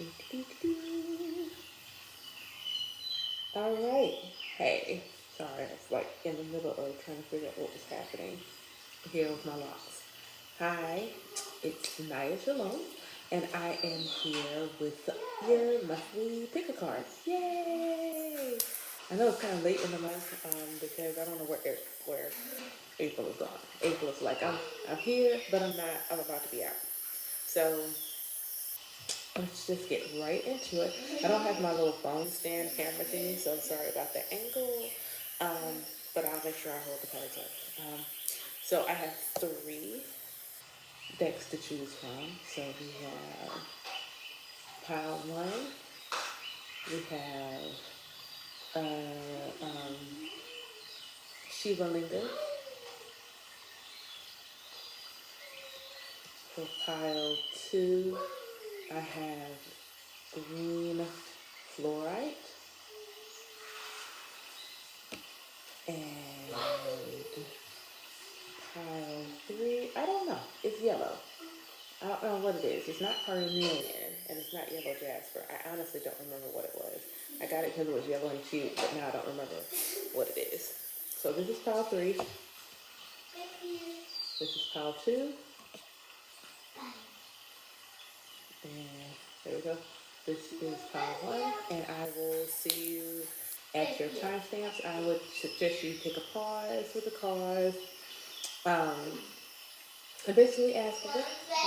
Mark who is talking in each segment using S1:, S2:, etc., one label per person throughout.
S1: Do, do, do, do. All right. Hey, sorry, I was like in the middle of trying to figure out what was happening here with my locks. Hi, it's Naya Shalom, and I am here with your monthly pick a card. Yay! I know it's kind of late in the month because I don't know where April is gone. April is like I'm here, but I'm not. I'm about to be out. So let's just get right into it. I don't have my little phone stand camera thing, so I'm sorry about the angle. But I'll make sure I hold the cards up. So I have three decks to choose from. So we have pile one. We have Shiva Linga. For pile two, I have green fluorite. And pile three, I don't know. It's yellow. I don't know what it is. It's not carnelian and it's not yellow jasper. I honestly don't remember what it was. I got it because it was yellow and cute, but now I don't remember what it is. So this is pile three. This is pile two. And there we go. This is pile one. And I will see you at your timestamps. I would suggest you pick a pause with the cause. And basically ask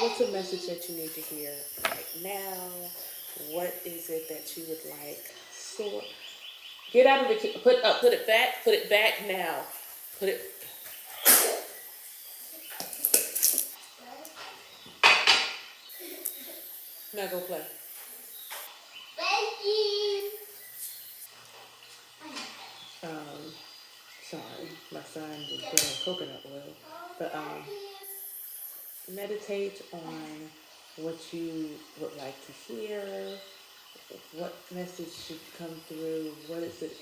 S1: what's a message that you need to hear right now? What is it that you would like? So get out of the put it back now. Put it. Now go play. Sorry, my son is doing coconut oil, but meditate on what you would like to hear. What message should come through? What is it?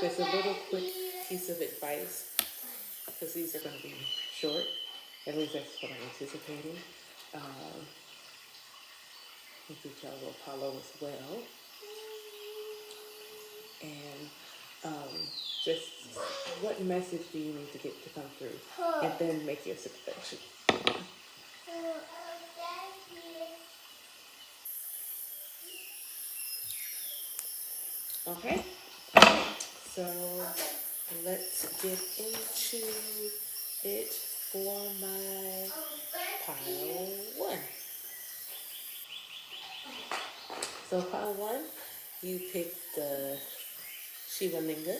S1: There's a little quick piece of advice because these are going to be short. At least that's what I'm anticipating. We'll do Jello Apollo as well. And just what message do you need to get to come through? And then make your suggestion. Okay? So let's get into it for my pile one. So pile one, you pick the Shiva Linga,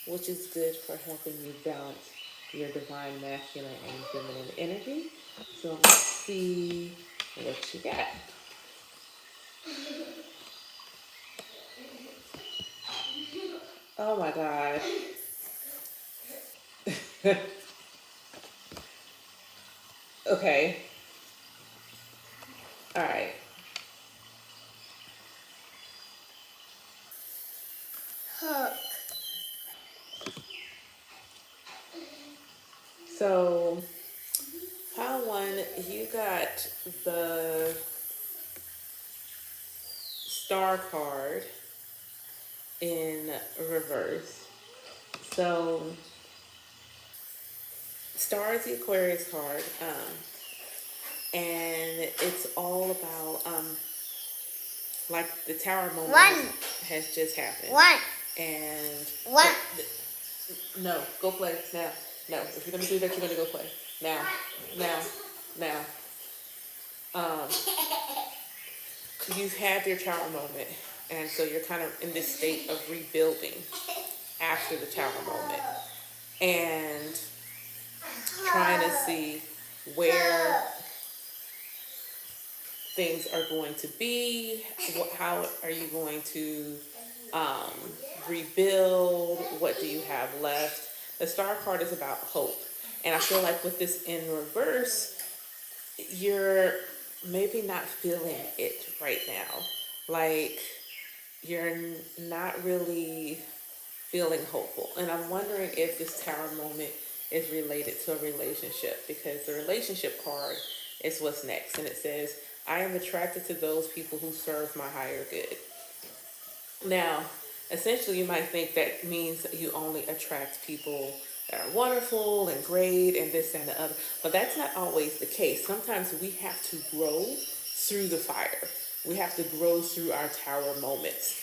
S1: which is good for helping you balance your divine masculine and feminine energy. So let's see what you got. Oh my God. Okay. All right. So, pile one, you got the star card in reverse. So, star is the Aquarius card, and it's all about like the tower moment has just happened. And no, go play now. No, if you're gonna do that, you're gonna go play now. You've had your tower moment, and so you're kind of in this state of rebuilding after the tower moment, and trying to see where things are going to be. How are you going to rebuild? What do you have left? The star card is about hope, and I feel like with this in reverse, you're maybe not feeling it right now. Like you're not really feeling hopeful. And I'm wondering if this tower moment is related to a relationship, because the relationship card is what's next. And it says, I am attracted to those people who serve my higher good. Now, essentially, you might think that means that you only attract people that are wonderful and great and this and the other, but that's not always the case. Sometimes we have to grow through the fire. We have to grow through our tower moments.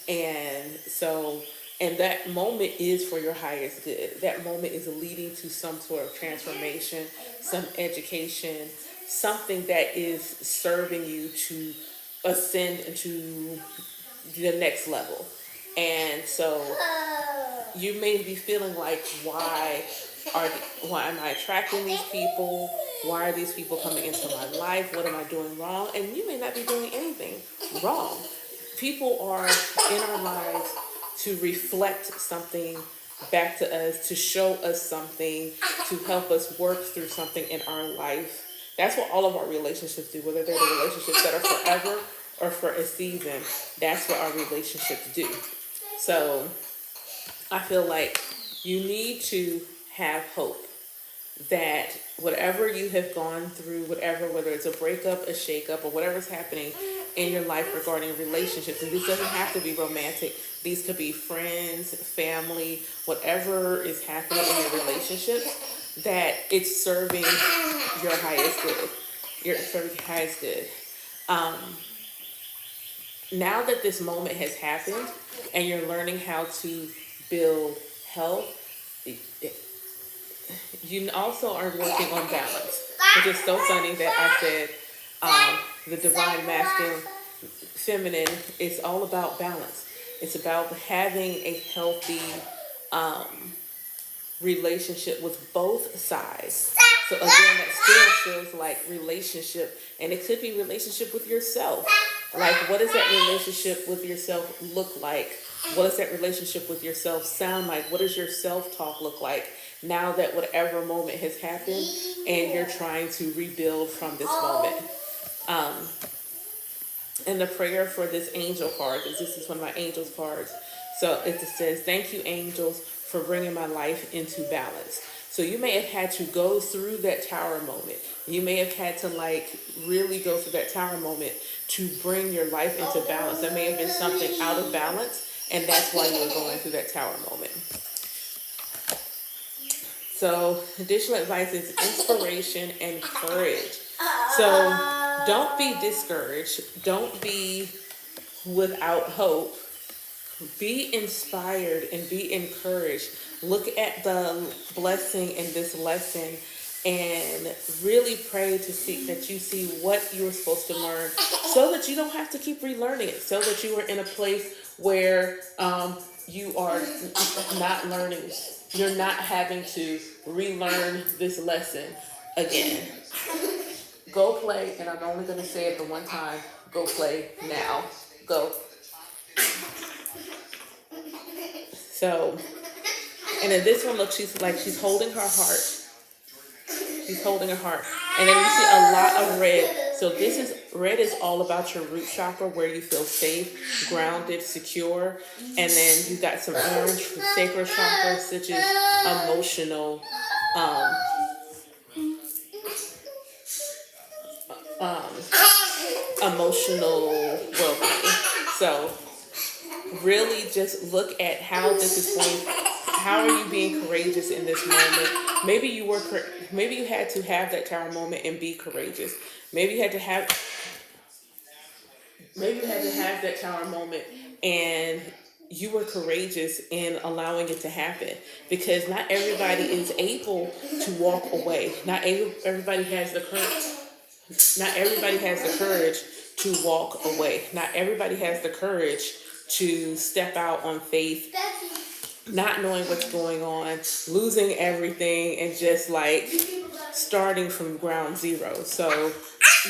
S1: And so, and that moment is for your highest good. That moment is leading to some sort of transformation, some education, something that is serving you to ascend into the next level. And so you may be feeling like, are why am I attracting these people? Why are these people coming into my life? What am I doing wrong? And you may not be doing anything wrong. People are in our lives to reflect something back to us, to show us something, to help us work through something in our life. That's what all of our relationships do, whether they're the relationships that are forever or for a season. That's what our relationships do. So I feel like you need to have hope that whatever you have gone through, whether it's a breakup, a shakeup, or whatever's happening in your life regarding relationships, and this doesn't have to be romantic, these could be friends, family, whatever is happening in your relationships, that it's serving your highest good. You're serving your highest good. Now that this moment has happened and you're learning how to build health, you also are working on balance, which is so funny that I said the divine masculine, feminine is all about balance. It's about having a healthy relationship with both sides. So again, that still feels like relationship, and it could be relationship with yourself. Like, what does that relationship with yourself look like? What does that relationship with yourself sound like? What does your self-talk look like now that whatever moment has happened and you're trying to rebuild from this moment? And the prayer for this angel card, this is one of my angels cards. So it says, thank you, angels, for bringing my life into balance. So you may have had to go through that tower moment. You may have had to really go through that tower moment to bring your life into balance. There may have been something out of balance, and that's why you were going through that tower moment. So additional advice is inspiration and courage. So don't be discouraged. Don't be without hope. Be inspired and be encouraged. Look at the blessing in this lesson and really pray to see that you see what you were supposed to learn so that you don't have to keep relearning it, so that you are in a place where you are not learning. You're not having to relearn this lesson again. Go play, and I'm only going to say it the one time. Go play now. Go. So, and then this one, look, she's holding her heart. She's holding her heart. And then you see a lot of red. So red is all about your root chakra, where you feel safe, grounded, secure. And then you got some orange for sacral chakra, such as emotional, emotional well-being. So really just look at how this is going. How are you being courageous in this moment? Maybe you had to have that tower moment and be courageous. Maybe you had to have that tower moment and you were courageous in allowing it to happen, because not everybody is able to walk away. Not everybody has the courage. Not everybody has the courage to walk away. Not everybody has the courage to step out on faith, not knowing what's going on, losing everything, and just starting from ground zero. So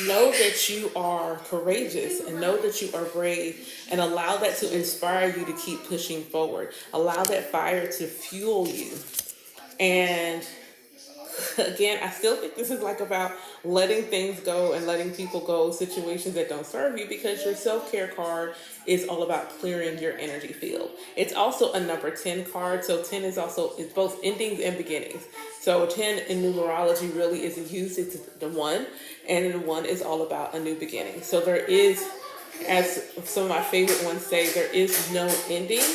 S1: know that you are courageous and know that you are brave, and allow that to inspire you to keep pushing forward. Allow that fire to fuel you. And again, I still think this is about letting things go and letting people go, situations that don't serve you, because your self-care card is all about clearing your energy field. It's also a number 10 card. So 10 is both endings and beginnings. So 10 in numerology really isn't used. It's the one, and the one is all about a new beginning. So there is, as some of my favorite ones say, there is no ending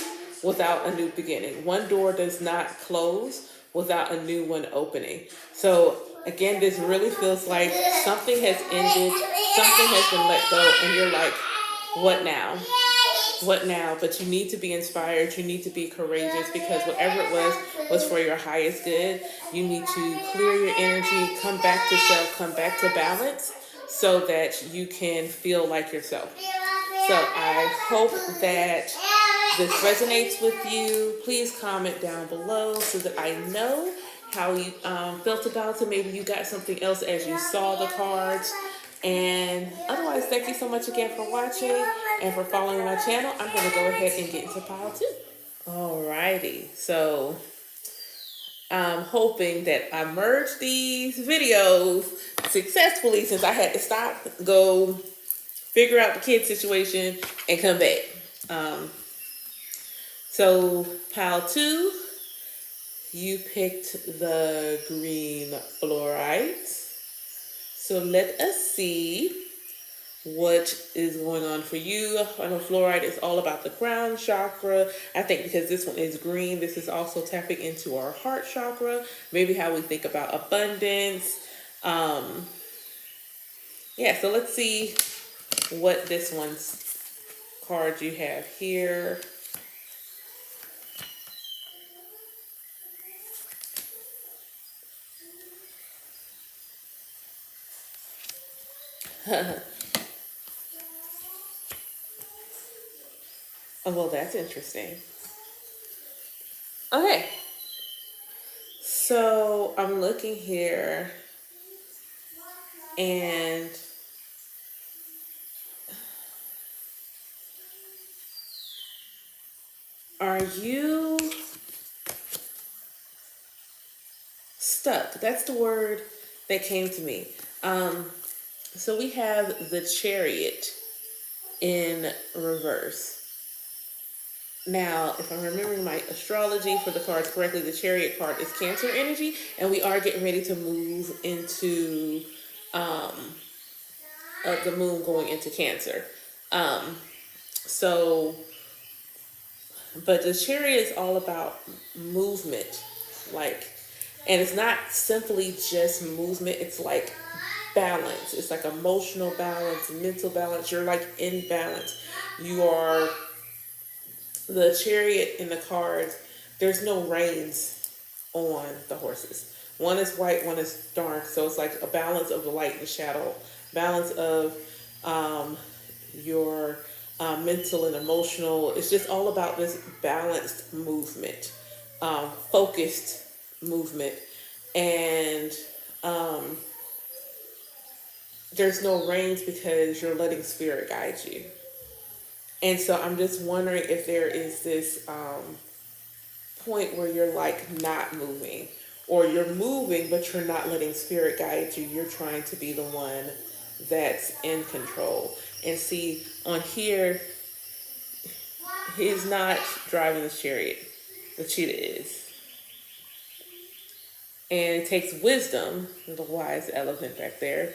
S1: without a new beginning. One door does not close without a new one opening. So again, this really feels like something has ended, something has been let go, and you're like, what now? What now? But you need to be inspired. You need to be courageous, because whatever it was for your highest good. You need to clear your energy, come back to self, come back to balance, so that you can feel like yourself. So I hope that this resonates with you. Please comment down below so that I know how you felt about it. Maybe you got something else as you saw the cards. And otherwise, thank you so much again for watching and for following my channel. I'm going to go ahead and get into pile 2. Alrighty, so I'm hoping that I merged these videos successfully, since I had to stop, go figure out the kid situation, and come back. So pile 2, you picked the green fluorite. So let us see what is going on for you. I know fluorite is all about the crown chakra. I think because this one is green, this is also tapping into our heart chakra, maybe how we think about abundance. Yeah, so let's see what this one's card you have here. Oh, well, that's interesting. Okay, so I'm looking here, and are you stuck? That's the word that came to me. So we have the Chariot in reverse. Now, if I'm remembering my astrology for the cards correctly, the Chariot card is Cancer energy, and we are getting ready to move into the moon going into Cancer. So, but the Chariot is all about movement, like, and it's not simply just movement. It's like balance. It's like emotional balance, mental balance. You're like in balance. You are the Chariot in the cards. There's no reins on the horses. One is white, one is dark. So it's like a balance of the light and the shadow, balance of your mental and emotional. It's just all about this balanced movement, focused movement. And there's no reins because you're letting spirit guide you. And so I'm just wondering if there is this point where you're like not moving, or you're moving but you're not letting spirit guide you. You're trying to be the one that's in control. And see, on here, he's not driving the chariot. The cheetah is. And it takes wisdom, the wise elephant back there,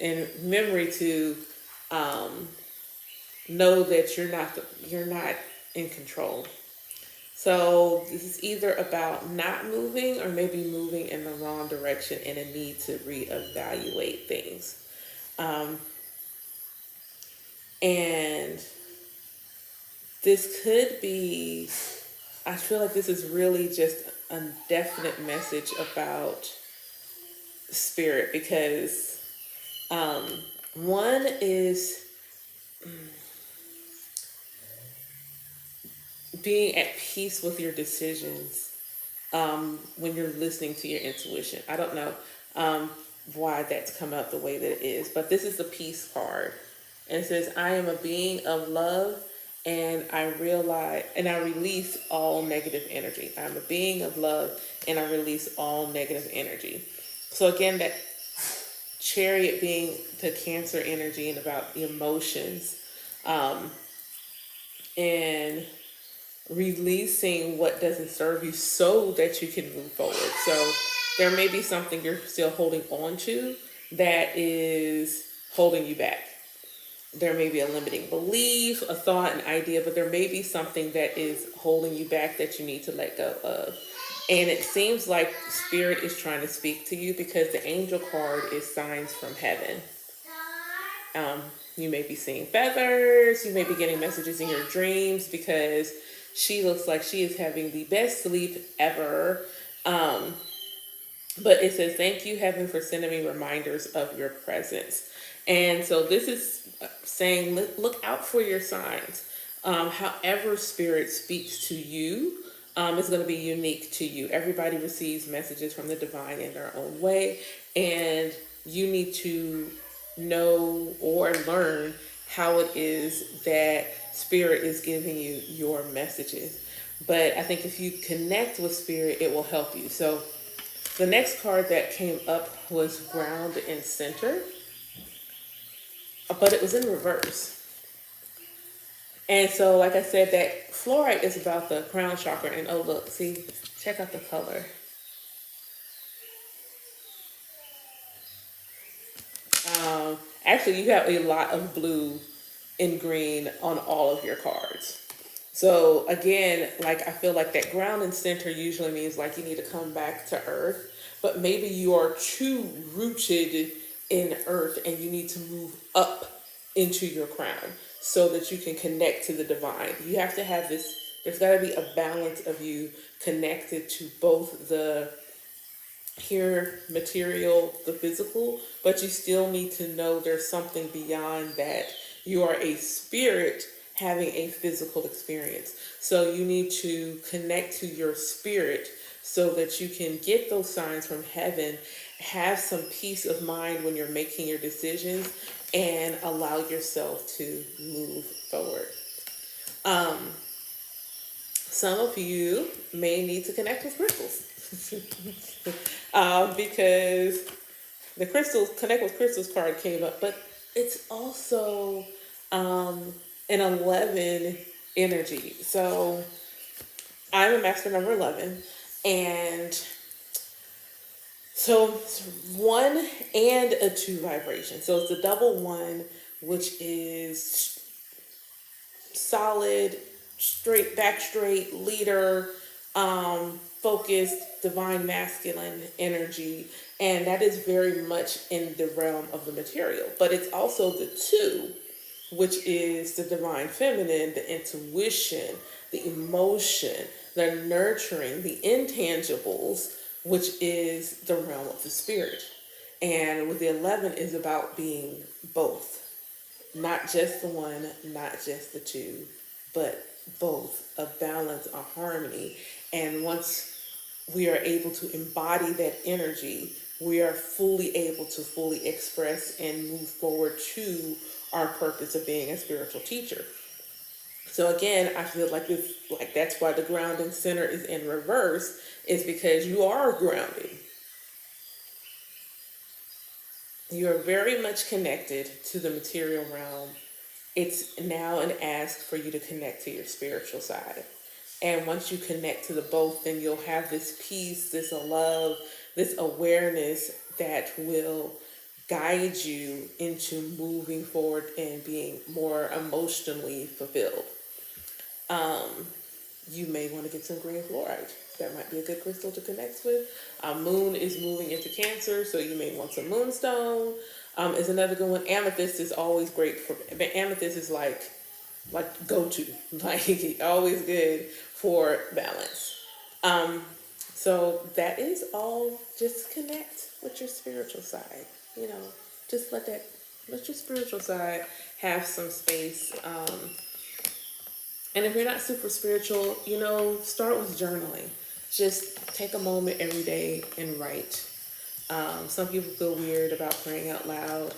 S1: and memory to know that you're not in control. So this is either about not moving, or maybe moving in the wrong direction and a need to reevaluate things. And this could be, I feel like this is really just a definite message about spirit, because one is being at peace with your decisions when you're listening to your intuition. I don't know why that's come up the way that it is, but this is the peace card. And it says, I am a being of love, and I release all negative energy. I'm a being of love, and I release all negative energy. So again, that chariot being the Cancer energy and about the emotions, and releasing what doesn't serve you so that you can move forward. So there may be something you're still holding on to that is holding you back. There may be a limiting belief, a thought, an idea, but there may be something that is holding you back that you need to let go of. And it seems like Spirit is trying to speak to you because the angel card is signs from heaven. Um, you may be seeing feathers, you may be getting messages in your dreams because she looks like she is having the best sleep ever. Um, but it says, thank you, Heaven, for sending me reminders of your presence. And so this is saying, look out for your signs. However, Spirit speaks to you is going to be unique to you. Everybody receives messages from the divine in their own way. And you need to know or learn how it is that Spirit is giving you your messages. But I think if you connect with Spirit, it will help you. So the next card that came up was Ground and Center, but it was in reverse. And so, like I said, that fluorite is about the crown chakra. And oh, look, see, check out the color. Actually, you have a lot of blue and green on all of your cards. So again, like I feel like that ground and center usually means like you need to come back to earth, but maybe you are too rooted in earth and you need to move up into your crown so that you can connect to the divine. You have to have this, there's got to be a balance of you connected to both the here material, the physical, but you still need to know there's something beyond that. You are a spirit having a physical experience. So you need to connect to your spirit so that you can get those signs from heaven, have some peace of mind when you're making your decisions, and allow yourself to move forward. Some of you may need to connect with crystals. Because the crystals, connect with crystals card came up, but it's also an 11 energy. So I'm a master number 11, and so it's 1 and a 2 vibration. So it's a double 1, which is solid, straight, back straight, leader, focused, divine masculine energy. And that is very much in the realm of the material. But it's also the 2, which is the divine feminine, the intuition, the emotion, the nurturing, the intangibles, which is the realm of the spirit. And with the 11 is about being both. Not just the 1, not just the 2, but both, a balance, a harmony. And once we are able to embody that energy, we are fully able to fully express and move forward to our purpose of being a spiritual teacher. So again, I feel like this, like that's why the ground and center is in reverse, is because you are grounded. You are very much connected to the material realm. It's now an ask for you to connect to your spiritual side. And once you connect to the both, then you'll have this peace, this love, this awareness that will guide you into moving forward and being more emotionally fulfilled. You may want to get some green fluoride. That might be a good crystal to connect with. Moon is moving into Cancer, so you may want some moonstone. Is another good one. Amethyst is always great for. Amethyst is like go to, like always good for balance. So that is all. Just connect with your spiritual side. You know, just let your spiritual side have some space. And if you're not super spiritual, start with journaling. Just take a moment every day and write. Some people feel weird about praying out loud.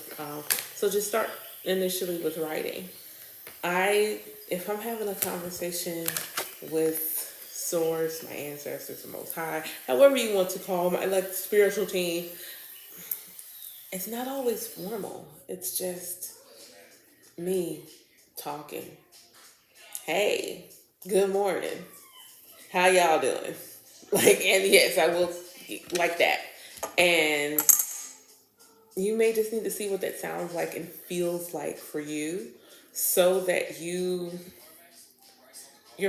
S1: So just start initially with writing. If I'm having a conversation with Source, my ancestors, the Most High, however you want to call my spiritual team, it's not always formal. It's just me talking. Hey, good morning. How y'all doing? And yes, I will like that. And you may just need to see what that sounds like and feels like for you, so that your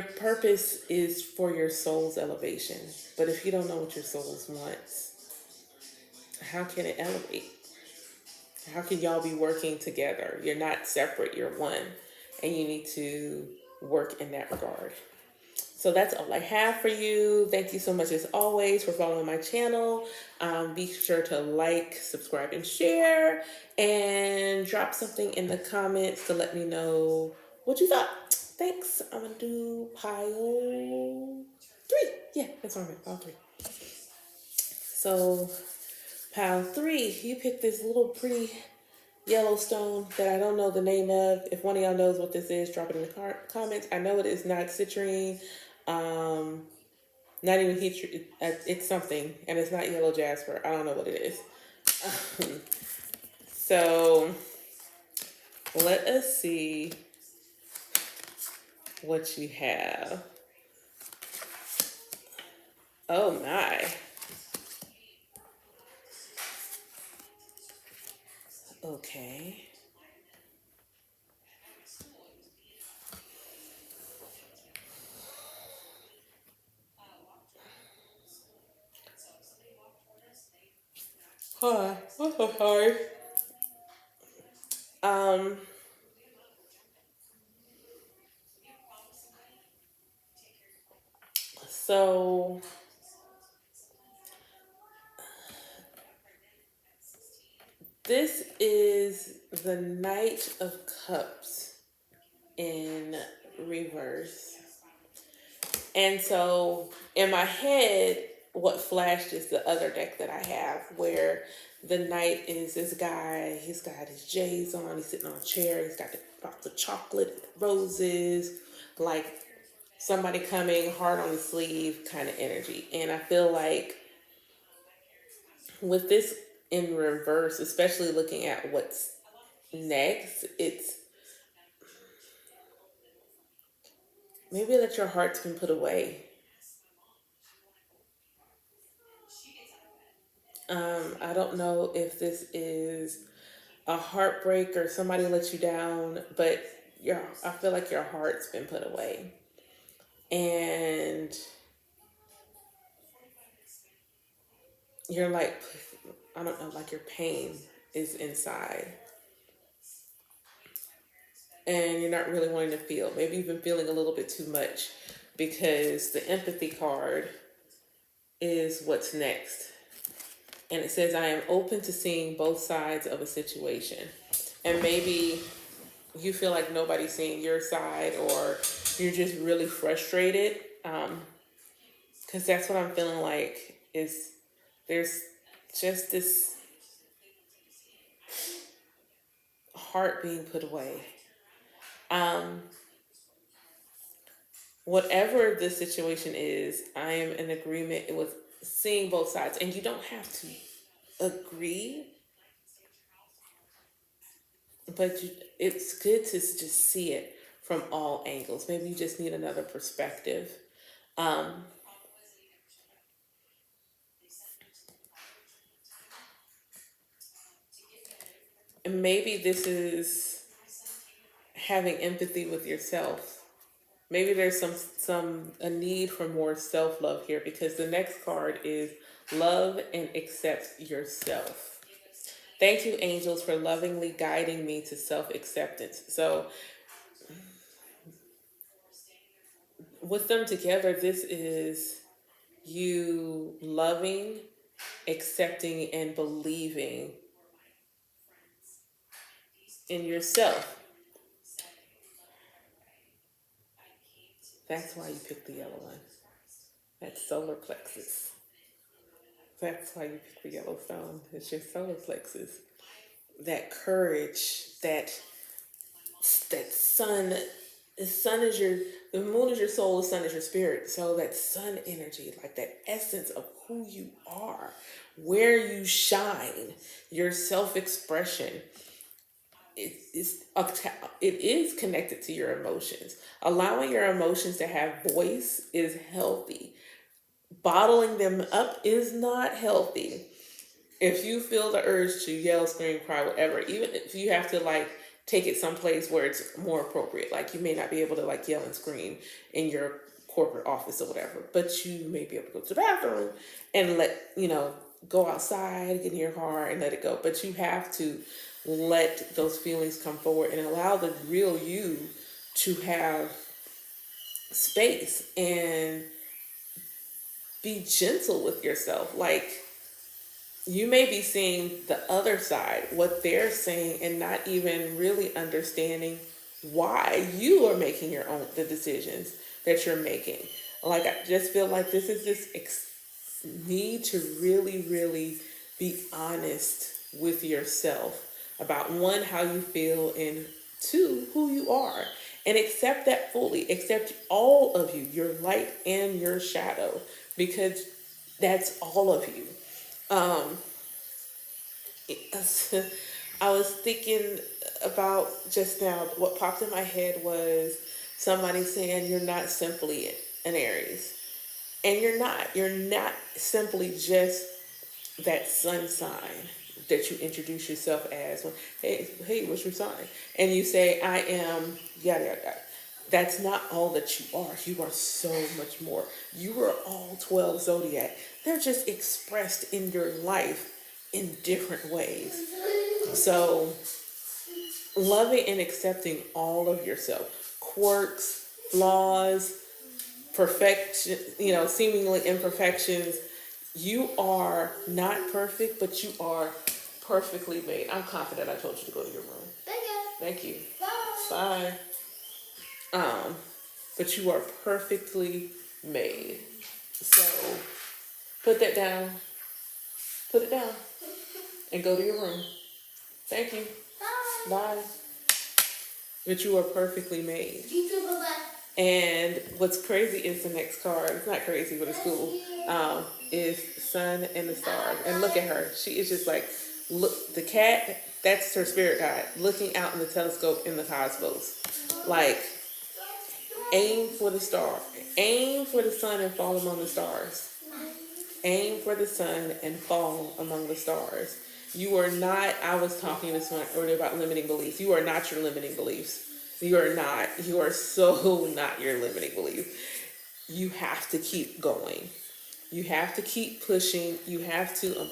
S1: purpose is for your soul's elevation. But if you don't know what your soul wants, how can it elevate? How can y'all be working together? You're not separate, you're one. And you need to work in that regard. So that's all I have for you. Thank you so much, as always, for following my channel. Be sure to like, subscribe, and share. And drop something in the comments to let me know what you thought. Thanks. I'm going to do pile 3. Yeah, that's what I'm at, pile 3. So, pile 3, you picked this little pretty Yellowstone that I don't know the name of. If one of y'all knows what this is, drop it in the comments. I know it is not citrine, not even heat. It's something, and it's not yellow jasper. I don't know what it is. So let us see what you have. Oh my. Okay. Huh. I'm so sorry. Um. So this is the Knight of Cups in reverse. And so in my head, what flashed is the other deck that I have, where the knight is this guy. He's got his J's on. He's sitting on a chair. He's got the box of chocolate, roses, like somebody coming, heart on the sleeve kind of energy. And I feel like with this in reverse, especially looking at what's next, it's maybe that your heart's been put away. I don't know if this is a heartbreak or somebody let you down, but I feel like your heart's been put away. And you're like, I don't know, like your pain is inside. And you're not really wanting to feel. Maybe you've been feeling a little bit too much, because the empathy card is what's next. And it says, I am open to seeing both sides of a situation. And maybe you feel like nobody's seeing your side, or you're just really frustrated. Because that's what I'm feeling like, is there's just this heart being put away. Whatever the situation is, I am in agreement with seeing both sides. And you don't have to agree, but it's good to just see it from all angles. Maybe you just need another perspective. Um, and maybe this is having empathy with yourself. Maybe there's some a need for more self-love here, because the next card is love and accept yourself. Thank you, angels, for lovingly guiding me to self-acceptance. So with them together, this is you loving, accepting, and believing in yourself. That's why you picked the yellow one. That's solar plexus. That's why you picked the yellow stone. It's your solar plexus. That courage, that sun. The sun is the moon is your soul, the sun is your spirit. So that sun energy, like that essence of who you are, where you shine, your self-expression, it is connected to your emotions. Allowing your emotions to have voice is healthy. Bottling them up is not healthy. if you feel the urge to yell, scream, cry, whatever, even if you have to like take it someplace where it's more appropriate, like you may not be able to like yell and scream in your corporate office or whatever, but you may be able to go to the bathroom and go outside, get in your car and let it go. But you have to let those feelings come forward and allow the real you to have space and be gentle with yourself. Like, you may be seeing the other side, what they're saying, and not even really understanding why you are making the decisions that you're making. Like, I just feel like this is this need to really, really be honest with yourself about, one, how you feel, and two, who you are. And accept that fully. Accept all of you, your light and your shadow, because that's all of you. Um, I was thinking about just now, what popped in my head was somebody saying you're not simply an Aries. And you're not. You're not simply just that sun sign that you introduce yourself as. When, hey, what's your sign? And you say, I am yada yada yada. That's not all that you are. You are so much more. You are all 12 zodiac. They're just expressed in your life in different ways. So, loving and accepting all of yourself, quirks, flaws, perfection, seemingly imperfections. You are not perfect, but you are perfectly made. I'm confident I told you to go to your room. Thank you. Bye. But you are perfectly made. So put that down. Put it down. And go to your room. Thank you. Bye. But you are perfectly made. And what's crazy is the next card. It's not crazy, but it's cool. Is Sun and the Stars. And look at her. She is just like, look, the cat, that's her spirit guide, looking out in the telescope in the cosmos. Like, aim for the star. Aim for the sun and fall among the stars. Aim for the sun and fall among the stars. You are not, I was talking this one earlier about limiting beliefs. You are not your limiting beliefs. You are not. You are so not your limiting belief. You have to keep going. You have to keep pushing. You have to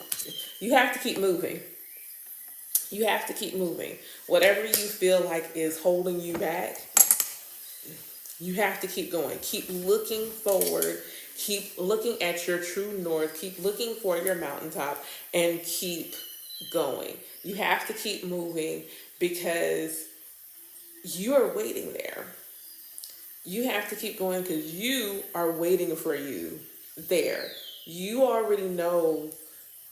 S1: keep moving. You have to keep moving. Whatever you feel like is holding you back, you have to keep going. Keep looking forward. Keep looking at your true north. Keep looking for your mountaintop and keep going. You have to keep moving because you are waiting there. You have to keep going because you are waiting for you there. You already know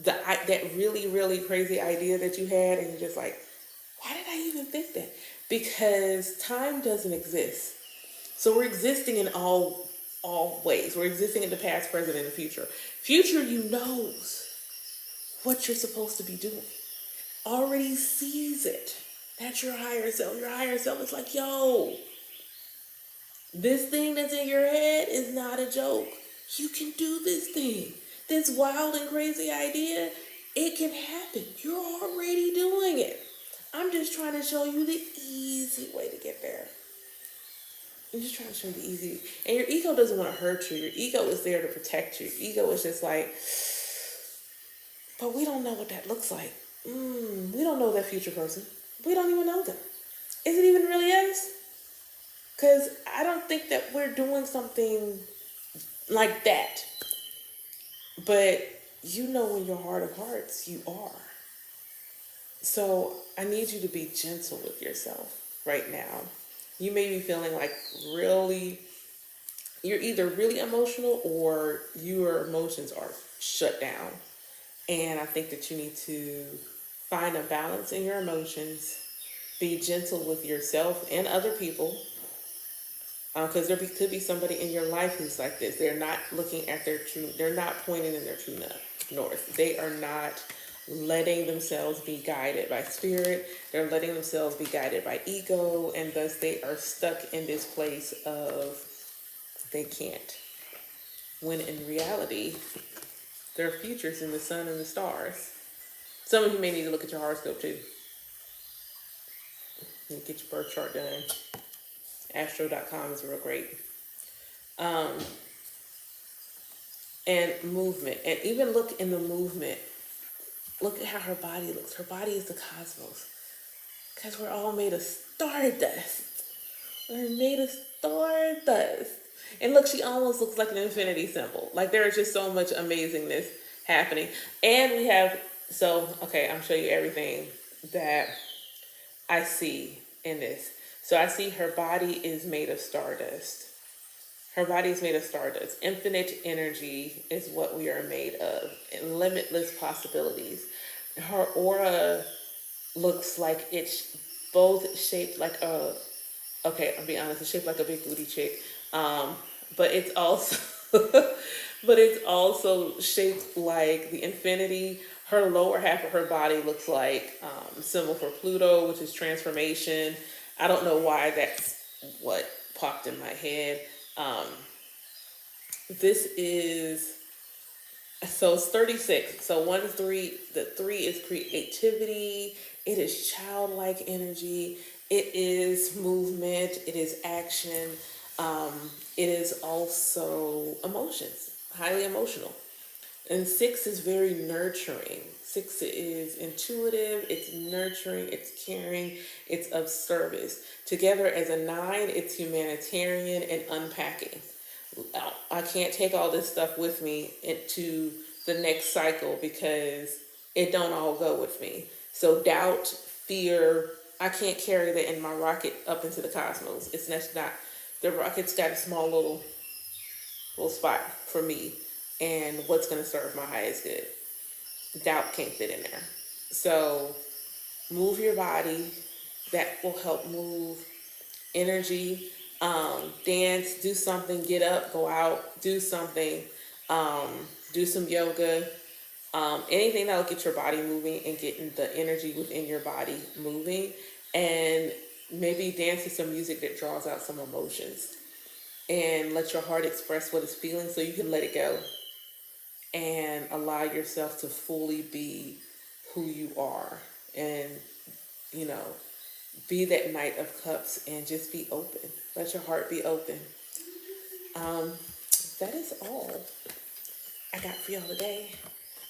S1: that really, really crazy idea that you had, and you're just like, why did I even think that? Because time doesn't exist. So we're existing in all ways. We're existing in the past, present, and the future. Future, you knows what you're supposed to be doing. Already sees it. That's your higher self. Your higher self is like, yo, this thing that's in your head is not a joke. You can do this thing. This wild and crazy idea, it can happen. You're already doing it. I'm just trying to show you the easy way to get there. I'm just trying to show you the easy. And your ego doesn't want to hurt you. Your ego is there to protect you. Your ego is just like, but we don't know what that looks like. We don't know that future person. We don't even know them. Is it even really us? Because I don't think that we're doing something like that. But you know in your heart of hearts, you are. So I need you to be gentle with yourself right now. You may be feeling like you're either really emotional or your emotions are shut down. And I think that you need to find a balance in your emotions. Be gentle with yourself and other people. Because there could be somebody in your life who's like this. They're not looking at they're not pointing in their true north. They are not letting themselves be guided by spirit. They're letting themselves be guided by ego. And thus they are stuck in this place of they can't. When in reality, their future's in the sun and the stars. Some of you may need to look at your horoscope too. You get your birth chart done. Astro.com is real great. And movement. And even look in the movement. Look at how her body looks. Her body is the cosmos. Because we're all made of stardust. We're made of stardust. And look, she almost looks like an infinity symbol. Like there is just so much amazingness happening. And we have, okay, I'm showing you everything that I see in this. So I see her body is made of stardust. Her body is made of stardust. Infinite energy is what we are made of. And limitless possibilities. Her aura looks like it's both shaped like okay, I'll be honest, it's shaped like a big booty chick. But it's also, but it's also shaped like the infinity. Her lower half of her body looks like symbol for Pluto, which is transformation. I don't know why that's what popped in my head. This is, so it's 36. So 1 to 3, the 3 is creativity. It is childlike energy. It is movement. It is action. It is also emotions, highly emotional. And 6 is very nurturing. 6 is intuitive, it's nurturing, it's caring, it's of service. Together as a 9, it's humanitarian and unpacking. I can't take all this stuff with me into the next cycle because it don't all go with me. So doubt, fear, I can't carry that in my rocket up into the cosmos. It's not, the rocket's got a small little spot for me and what's going to serve my highest good. Doubt can't fit in there. So move your body. That will help move energy. Dance, do something, get up, go out, do something, do some yoga, anything that'll get your body moving and getting the energy within your body moving, and maybe dance to some music that draws out some emotions and let your heart express what it's feeling so you can let it go and allow yourself to fully be who you are, and be that Knight of Cups and just be open. Let your heart be open. That is all I got for y'all today.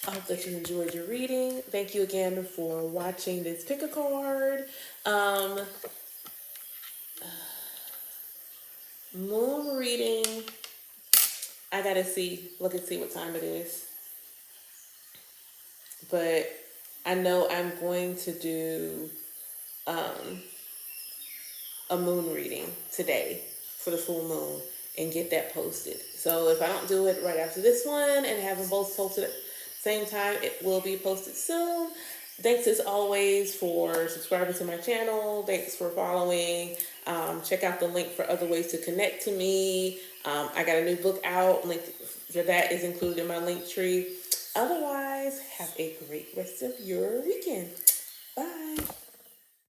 S1: I hope that you enjoyed your reading. Thank you again for watching this pick a card. Moon reading. I gotta look and see what time it is. But I know I'm going to do a moon reading today for the full moon and get that posted. So if I don't do it right after this one and have them both posted at the same time, it will be posted soon. Thanks as always for subscribing to my channel. Thanks for following. Check out the link for other ways to connect to me. I got a new book out. Link for that is included in my link tree. Otherwise, have a great rest of your weekend.